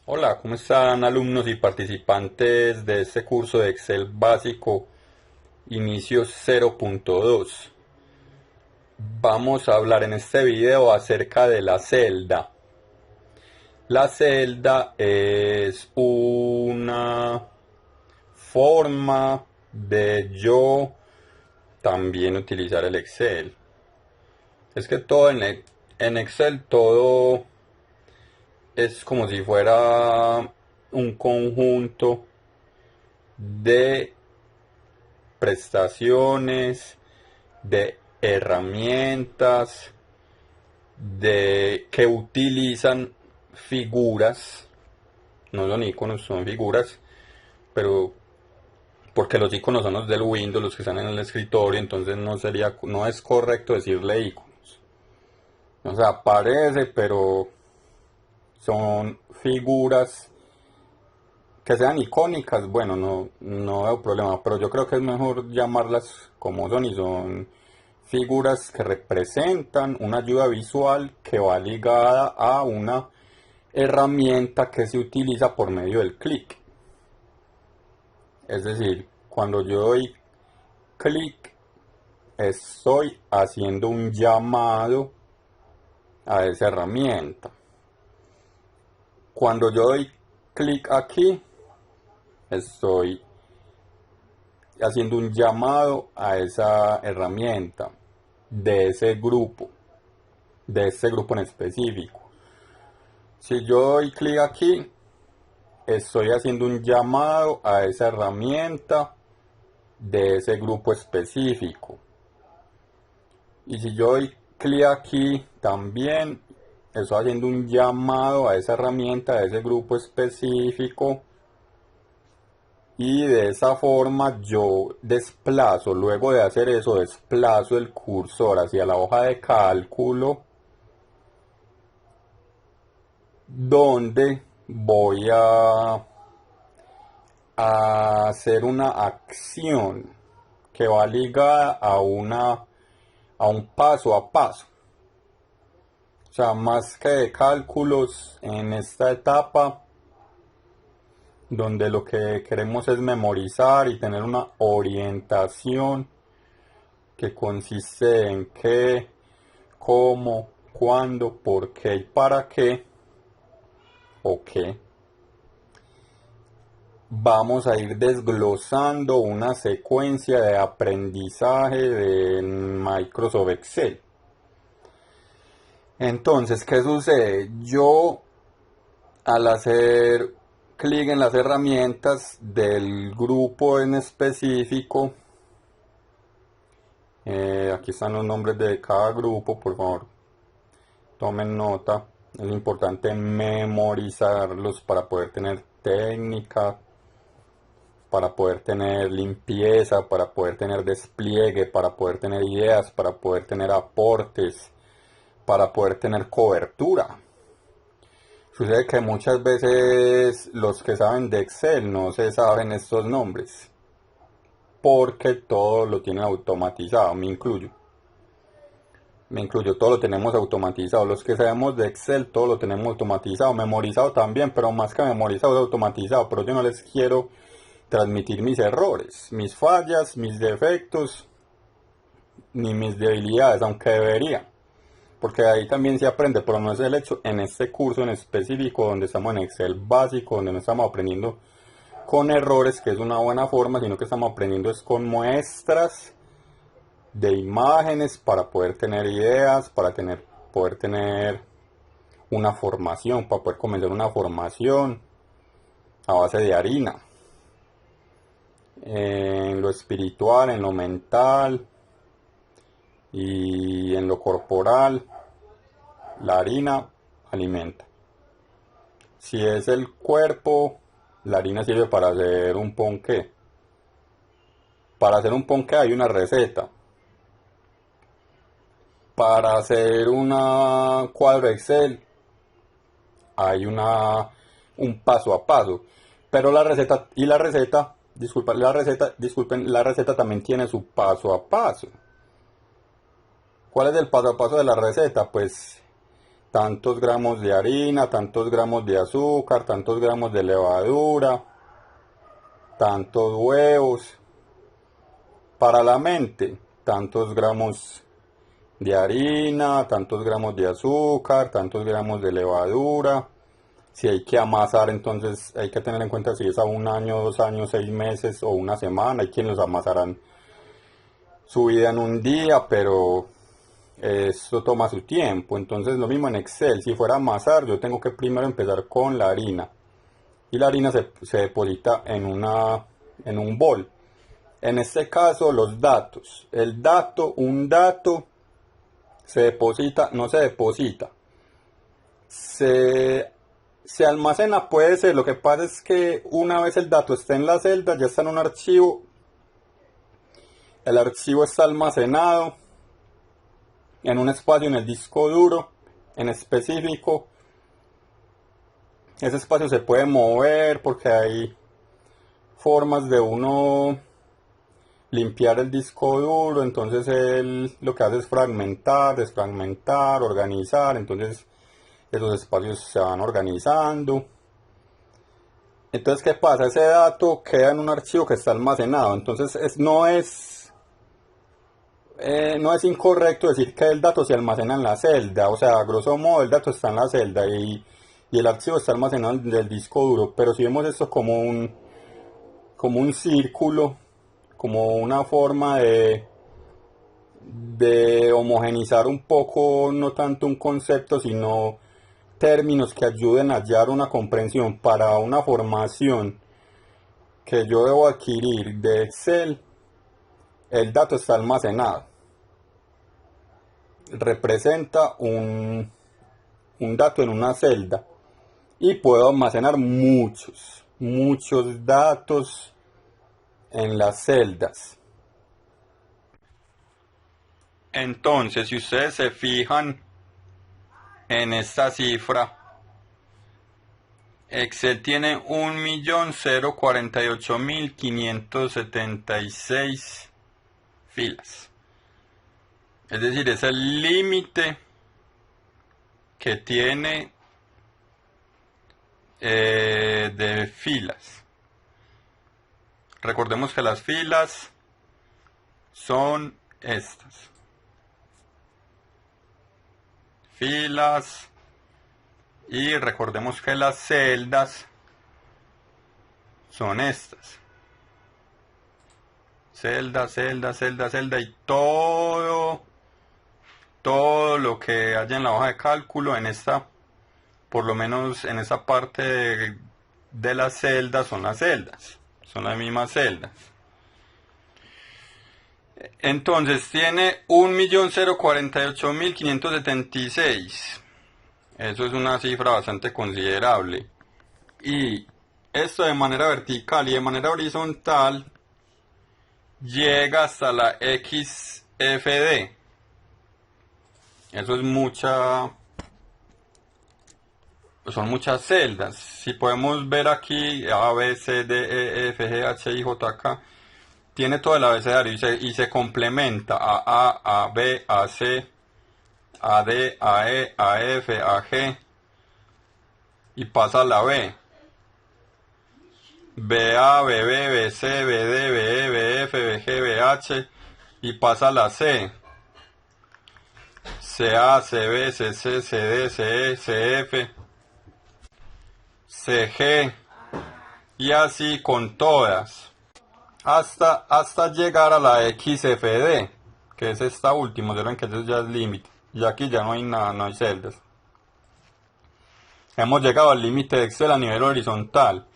Hola, ¿cómo están alumnos y participantes de este curso de Excel básico Inicio 0.2? Vamos a hablar en este video acerca de la celda. La celda es una forma de yo también utilizar el Excel. Es que en Excel todo es como si fuera un conjunto de prestaciones, de herramientas, de que utilizan figuras, no son iconos, son figuras, pero porque los iconos son los del Windows, los que están en el escritorio, entonces no es correcto decirle iconos. O sea, aparece, pero son figuras que sean icónicas, bueno, no veo problema, pero yo creo que es mejor llamarlas como son y son figuras que representan una ayuda visual que va ligada a una herramienta que se utiliza por medio del clic. Es decir, cuando yo doy clic, estoy haciendo un llamado a esa herramienta. Cuando yo doy clic aquí, estoy haciendo un llamado a esa herramienta de de ese grupo en específico. Si yo doy clic aquí, estoy haciendo un llamado a esa herramienta de ese grupo específico. Y si yo doy clic aquí, también estoy haciendo un llamado a esa herramienta de ese grupo específico. Y de esa forma yo desplazo, luego de hacer eso, desplazo el cursor hacia la hoja de cálculo donde voy a hacer una acción que va ligada a un paso a paso. O sea, más que de cálculos en esta etapa, donde lo que queremos es memorizar y tener una orientación que consiste en qué, cómo, cuándo, por qué y para qué, o qué. Vamos a ir desglosando una secuencia de aprendizaje de Microsoft Excel. Entonces, ¿qué sucede? Yo, al hacer clic en las herramientas del grupo en específico, aquí están los nombres de cada grupo, por favor, tomen nota. Es importante memorizarlos para poder tener técnica, para poder tener limpieza, para poder tener despliegue, para poder tener ideas, para poder tener aportes, para poder tener cobertura. Sucede que muchas veces los que saben de Excel no se saben estos nombres, porque todo lo tienen automatizado, me incluyo. Me incluyo, todo lo tenemos automatizado. Los que sabemos de Excel, todo lo tenemos automatizado, memorizado también, pero más que memorizado, es automatizado. Pero yo no les quiero transmitir mis errores, mis fallas, mis defectos, ni mis debilidades, aunque debería. Porque ahí también se aprende, pero no es el hecho en este curso en específico donde estamos en Excel básico, donde no estamos aprendiendo con errores, que es una buena forma, sino que estamos aprendiendo es con muestras de imágenes para poder tener ideas, poder tener una formación, para poder comenzar una formación a base de harina, en lo espiritual, en lo mental y en lo corporal. La harina alimenta. Si es el cuerpo, la harina sirve para hacer un ponqué. Para hacer un ponqué hay una receta. Para hacer una cuadro Excel hay un paso a paso. Pero disculpen, la receta también tiene su paso a paso. ¿Cuál es el paso a paso de la receta? Pues tantos gramos de harina, tantos gramos de azúcar, tantos gramos de levadura, tantos huevos. Para la mente, tantos gramos de harina, tantos gramos de azúcar, tantos gramos de levadura. Si hay que amasar, entonces hay que tener en cuenta si es a 1 año, 2 años, 6 meses o una semana. Hay quienes los amasarán su vida en un día, pero esto toma su tiempo. Entonces lo mismo en Excel, si fuera a amasar, yo tengo que primero empezar con la harina. Y la harina se deposita en un bol. En este caso, los datos. Un dato se deposita, no se deposita. Se almacena, puede ser. Lo que pasa es que una vez el dato está en la celda, ya está en un archivo. El archivo está almacenado en un espacio en el disco duro en específico. Ese espacio se puede mover porque hay formas de uno limpiar el disco duro. Entonces él lo que hace es fragmentar, desfragmentar, organizar. Entonces esos espacios se van organizando. Entonces, ¿qué pasa? Ese dato queda en un archivo que está almacenado. Entonces no es incorrecto decir que el dato se almacena en la celda. O sea, a grosso modo el dato está en la celda y el archivo está almacenado en el disco duro. Pero si vemos esto como un círculo, como una forma de homogenizar un poco, no tanto un concepto, sino términos que ayuden a hallar una comprensión para una formación que yo debo adquirir de Excel. El dato está almacenado. Representa un dato en una celda y puedo almacenar muchos datos en las celdas. Entonces, si ustedes se fijan en esta cifra, Excel tiene 1.048.576 filas. Es decir, es el límite que tiene de filas. Recordemos que las filas son estas. Filas. Y recordemos que las celdas son estas. Celda, celda, celda, celda y todo lo que haya en la hoja de cálculo en esta, por lo menos en esa parte de las celdas, son las celdas. Son las mismas celdas. Entonces tiene 1.048.576. Eso es una cifra bastante considerable. Y esto de manera vertical y de manera horizontal llega hasta la XFD. Eso es son muchas celdas. Si podemos ver aquí A, B, C, D, E, F, G, H, I, J, K, tiene todo el abecedario y se complementa a B, a C, a D, a E, a F, a G y pasa a la B. BA, BB, BC, BD, BE, BF, BG, BH y pasa a la C. CA, CB, CC, CD, CE, CF, CG y así con todas hasta llegar a la XFD, que es esta última. Ya ven que eso ya es límite y aquí ya no hay nada, no hay celdas. Hemos llegado al límite de Excel a nivel horizontal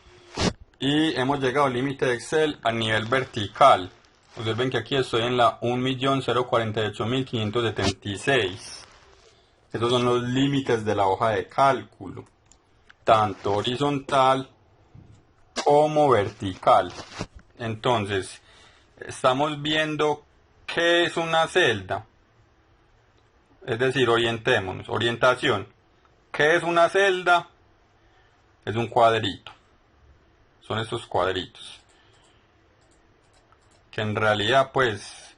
y hemos llegado al límite de Excel a nivel vertical. Observen que aquí estoy en la 1.048.576. Esos son los límites de la hoja de cálculo, tanto horizontal como vertical. Entonces, estamos viendo qué es una celda. Es decir, orientémonos. Orientación. ¿Qué es una celda? Es un cuadrito. Son estos cuadritos. Que en realidad, pues,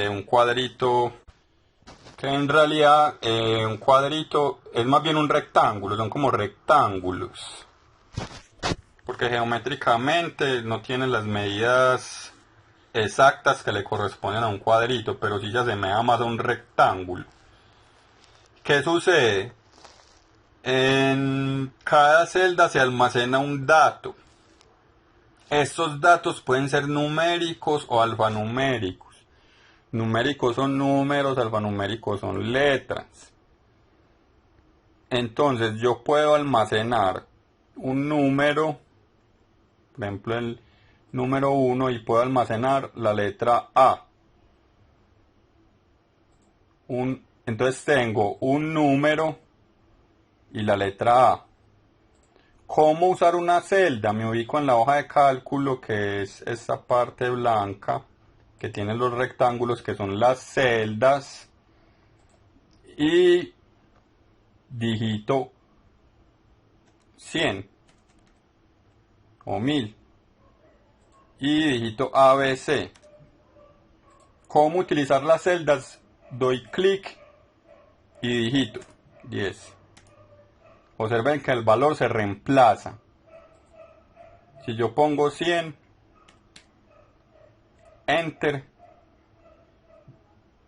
un cuadrito Que en realidad un cuadrito es más bien un rectángulo, son como rectángulos. Porque geométricamente no tiene las medidas exactas que le corresponden a un cuadrito, pero sí ya se me da más a un rectángulo. ¿Qué sucede? En cada celda se almacena un dato. Estos datos pueden ser numéricos o alfanuméricos. Numéricos son números, alfanuméricos son letras. Entonces yo puedo almacenar un número, por ejemplo el número 1, y puedo almacenar la letra A. Entonces tengo un número y la letra A. ¿Cómo usar una celda? Me ubico en la hoja de cálculo, que es esta parte blanca que tiene los rectángulos que son las celdas, y digito 100 o 1000 y digito ABC. ¿Cómo utilizar las celdas? Doy clic y digito 10. Observen que el valor se reemplaza. Si yo pongo 100, enter,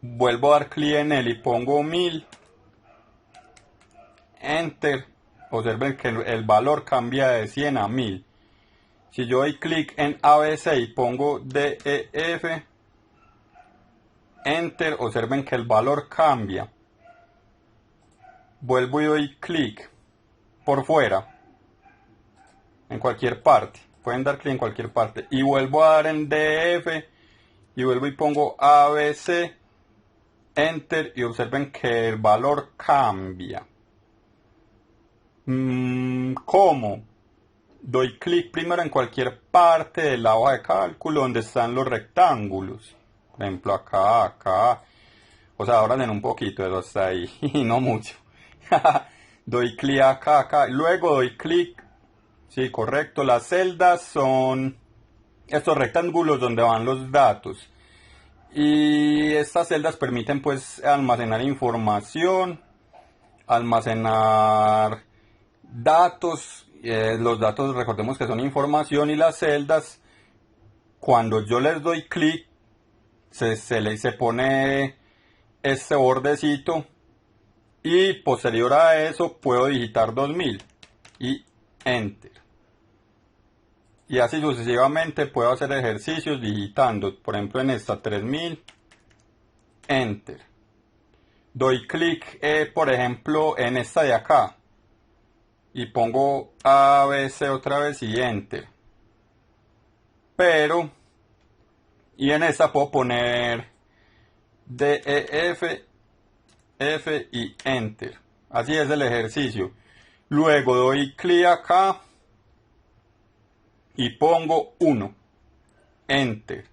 vuelvo a dar clic en él y pongo 1000, enter, observen que el valor cambia de 100 a 1000. Si yo doy clic en ABC y pongo DEF, enter, observen que el valor cambia. Vuelvo y doy clic por fuera, en cualquier parte, pueden dar clic en cualquier parte, y vuelvo a dar en DF y vuelvo y pongo ABC, enter, y observen que el valor cambia. ¿Cómo? Doy clic primero en cualquier parte de la hoja de cálculo donde están los rectángulos, por ejemplo acá, o sea, ahora en un poquito, eso hasta ahí, y no mucho. Doy clic acá, luego doy clic. Sí, correcto. Las celdas son estos rectángulos donde van los datos. Y estas celdas permiten pues almacenar información, almacenar datos. Los datos, recordemos que son información, y las celdas, cuando yo les doy clic, se pone este bordecito, y posterior a eso puedo digitar 2000 y enter. Y así sucesivamente puedo hacer ejercicios digitando, por ejemplo en esta 3000, enter. Doy clic, por ejemplo, en esta de acá y pongo ABC otra vez y enter. Y en esta puedo poner DEF, F y enter. Así es el ejercicio. Luego doy clic acá y pongo 1, enter.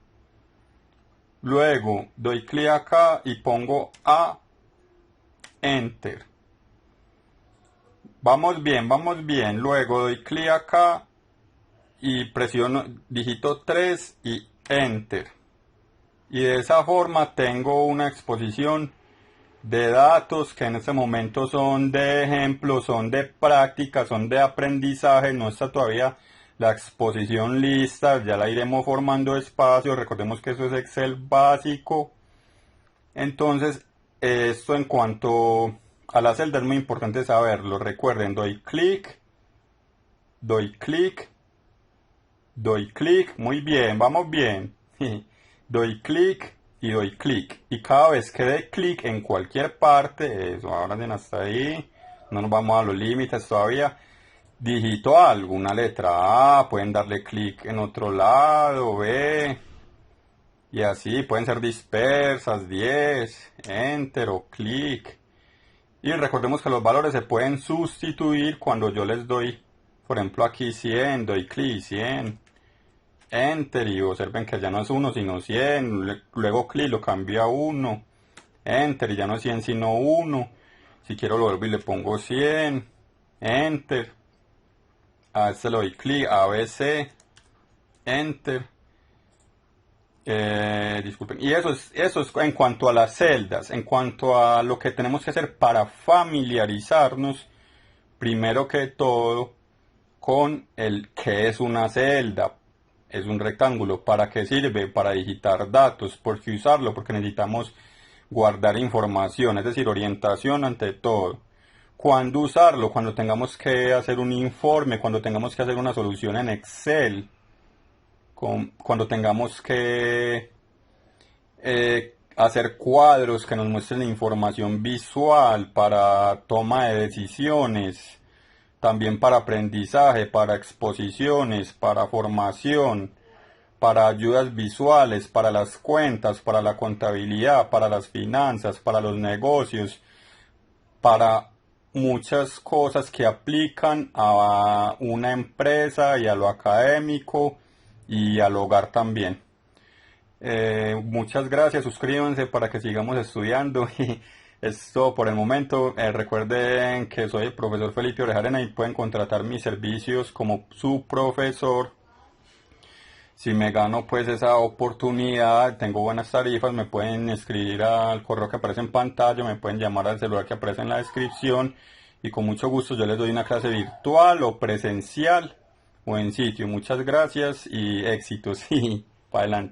Luego doy clic acá y pongo A, enter. Vamos bien, vamos bien. Luego doy clic acá y presiono, digito 3 y enter. Y de esa forma tengo una exposición de datos que en este momento son de ejemplo, son de práctica, son de aprendizaje. No está todavía la exposición lista, ya la iremos formando despacio. Recordemos que eso es Excel básico. Entonces, esto en cuanto a la celda es muy importante saberlo. Recuerden, doy clic, doy clic, doy clic. Muy bien, vamos bien. Doy clic y doy clic. Y cada vez que dé clic en cualquier parte, eso, ahora bien hasta ahí, no nos vamos a los límites todavía. Digito algo, una letra A, pueden darle clic en otro lado, B, y así pueden ser dispersas, 10, enter o clic. Y recordemos que los valores se pueden sustituir cuando yo les doy, por ejemplo aquí 100, doy clic, 100, enter, y observen que ya no es 1 sino 100, luego clic, lo cambio a 1, enter, y ya no es 100 sino 1, si quiero lo vuelvo y le pongo 100, enter. A este le doy clic, ABC, enter. Disculpen. Y eso es en cuanto a las celdas, en cuanto a lo que tenemos que hacer para familiarizarnos, primero que todo, con el qué es una celda. Es un rectángulo. ¿Para qué sirve? Para digitar datos. ¿Por qué usarlo? Porque necesitamos guardar información, es decir, orientación ante todo. ¿Cuándo usarlo? Cuando tengamos que hacer un informe, cuando tengamos que hacer una solución en Excel, cuando tengamos que hacer cuadros que nos muestren información visual para toma de decisiones, también para aprendizaje, para exposiciones, para formación, para ayudas visuales, para las cuentas, para la contabilidad, para las finanzas, para los negocios, para muchas cosas que aplican a una empresa y a lo académico y al hogar también. Muchas gracias, suscríbanse para que sigamos estudiando y es todo por el momento. Recuerden que soy el profesor Felipe Orejarena y pueden contratar mis servicios como su profesor. Si me gano pues esa oportunidad, tengo buenas tarifas, me pueden escribir al correo que aparece en pantalla, me pueden llamar al celular que aparece en la descripción y con mucho gusto yo les doy una clase virtual o presencial o en sitio. Muchas gracias y éxitos y para adelante.